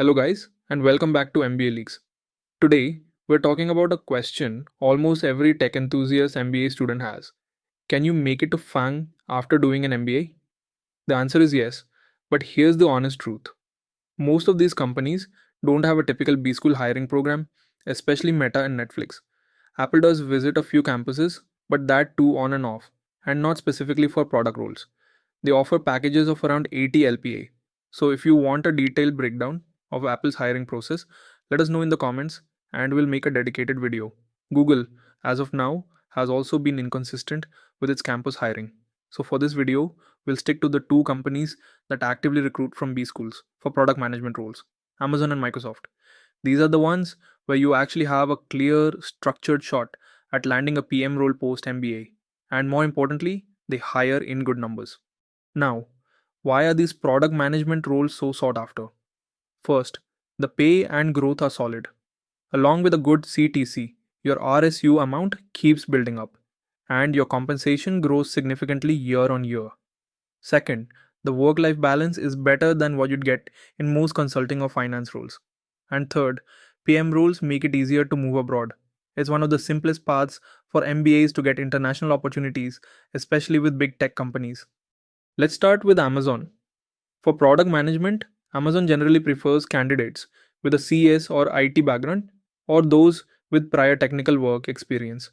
Hello, guys, and welcome back to MBA Leaks. Today, we're talking about a question almost every tech enthusiast MBA student has. Can you make it to FAANG after doing an MBA? The answer is yes, but here's the honest truth. Most of these companies don't have a typical B school hiring program, especially Meta and Netflix. Apple does visit a few campuses, but that too on and off, and not specifically for product roles. They offer packages of around 80 LPA. So if you want a detailed breakdown of Apple's hiring process, let us know in the comments and we'll make a dedicated video. Google, as of now, has also been inconsistent with its campus hiring. So for this video, we'll stick to the two companies that actively recruit from B schools for product management roles, Amazon and Microsoft. These are the ones where you actually have a clear, structured shot at landing a PM role post MBA. And more importantly, they hire in good numbers. Now, why are these product management roles so sought after? First, the pay and growth are solid. Along with a good CTC, your RSU amount keeps building up, and your compensation grows significantly year on year. Second, the work life balance is better than what you'd get in most consulting or finance roles. And third, PM roles make it easier to move abroad. It's one of the simplest paths for MBAs to get international opportunities, especially with big tech companies. Let's start with Amazon. For product management, Amazon generally prefers candidates with a CS or IT background or those with prior technical work experience.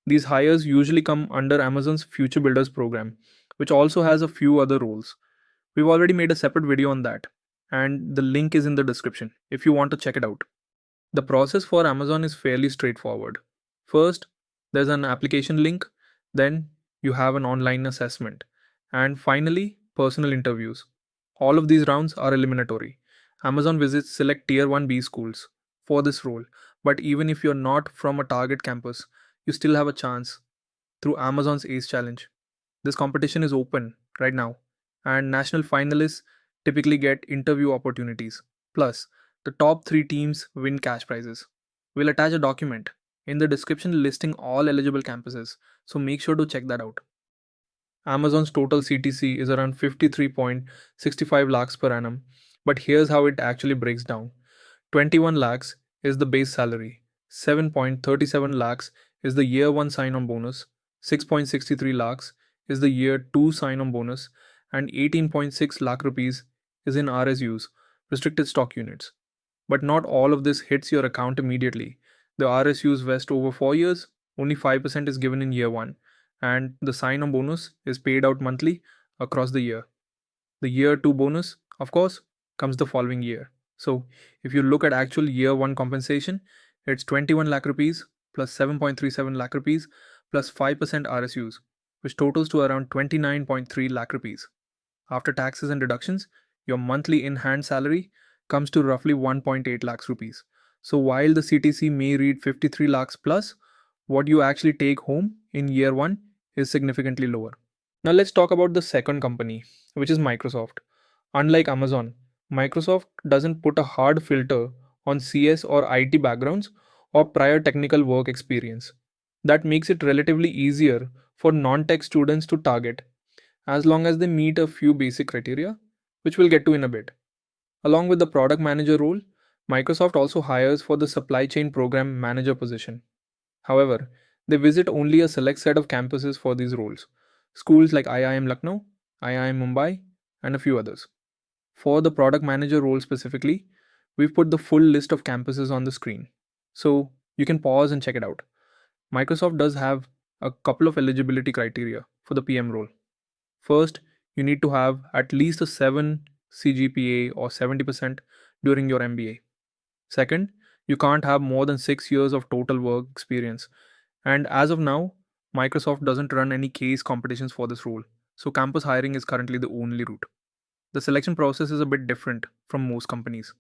These hires usually come under Amazon's Future Builders program, which also has a few other roles. We've already made a separate video on that, and the link is in the description if you want to check it out. The process for Amazon is fairly straightforward. First, there's an application link, then, you have an online assessment, and finally, personal interviews. All of these rounds are eliminatory. Amazon visits select Tier 1B schools for this role, but even if you're not from a target campus, you still have a chance through Amazon's ACE Challenge. This competition is open right now, and national finalists typically get interview opportunities. Plus, the top 3 teams win cash prizes. We'll attach a document in the description listing all eligible campuses, so make sure to check that out. Amazon's total CTC is around 53.65 lakhs per annum, but here's how it actually breaks down. 21 lakhs is the base salary, 7.37 lakhs is the year 1 sign on bonus, 6.63 lakhs is the year 2 sign on bonus, and 18.6 lakh rupees is in RSUs, restricted stock units. But not all of this hits your account immediately. The RSUs vest over 4 years, only 5% is given in year 1, and the sign on bonus is paid out monthly across the year. The year 2 bonus, of course, comes the following year. So, if you look at actual year 1 compensation, it's 21 lakh rupees plus 7.37 lakh rupees plus 5% RSUs, which totals to around 29.3 lakh rupees. After taxes and deductions, your monthly in hand salary comes to roughly 1.8 lakhs rupees. So, while the CTC may read 53 lakhs plus, what you actually take home in year 1 is significantly lower. Now let's talk about the second company, which is Microsoft. Unlike Amazon, Microsoft doesn't put a hard filter on CS or IT backgrounds or prior technical work experience. That makes it relatively easier for non-tech students to target as long as they meet a few basic criteria, which we'll get to in a bit. Along with the product manager role, Microsoft also hires for the supply chain program manager position. However, they visit only a select set of campuses for these roles, schools like IIM Lucknow, IIM Mumbai, and a few others. For the product manager role specifically, we've put the full list of campuses on the screen, so you can pause and check it out. Microsoft does have a couple of eligibility criteria for the PM role. First, you need to have at least a 7 CGPA or 70% during your MBA. Second, you can't have more than 6 years of total work experience. And as of now, Microsoft doesn't run any case competitions for this role, so campus hiring is currently the only route. The selection process is a bit different from most companies.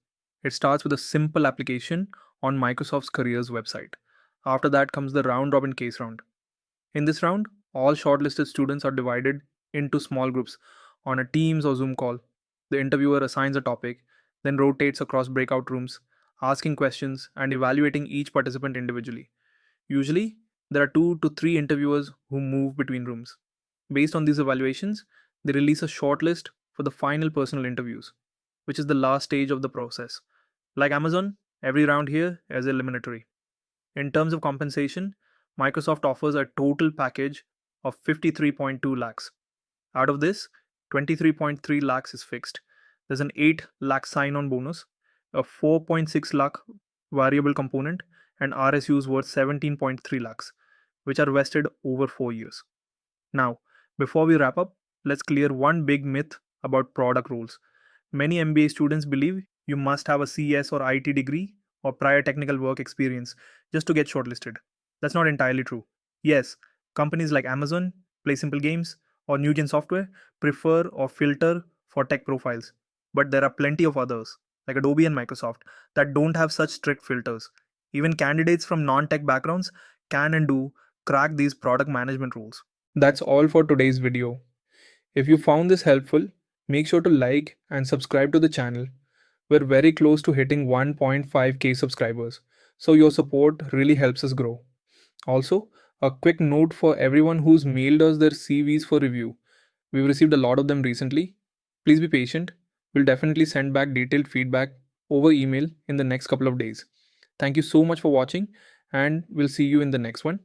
It starts with a simple application on Microsoft's careers website. After that comes the round robin case round. In this round, all shortlisted students are divided into small groups on a Teams or Zoom call. The interviewer assigns a topic, then rotates across breakout rooms, asking questions and evaluating each participant individually. Usually, there are 2 to 3 interviewers who move between rooms. Based on these evaluations, they release a shortlist for the final personal interviews, which is the last stage of the process. Like Amazon, every round here is eliminatory. In terms of compensation, Microsoft offers a total package of 53.2 lakhs. Out of this, 23.3 lakhs is fixed. There's an 8 lakh sign on bonus, a 4.6 lakh variable component, and RSUs worth 17.3 lakhs, which are vested over 4 years. Now, before we wrap up, let's clear one big myth about product roles. Many MBA students believe you must have a CS or IT degree or prior technical work experience just to get shortlisted. That's not entirely true. Yes, companies like Amazon, Play Simple Games, or Newgen Software prefer or filter for tech profiles. But there are plenty of others, like Adobe and Microsoft, that don't have such strict filters. Even candidates from non tech backgrounds can and do crack these product management roles. That's all for today's video. If you found this helpful, make sure to like and subscribe to the channel. We're very close to hitting 1.5k subscribers, so your support really helps us grow. Also, a quick note for everyone who's mailed us their CVs for review. We've received a lot of them recently. Please be patient. We'll definitely send back detailed feedback over email in the next couple of days. Thank you so much for watching, and we'll see you in the next one.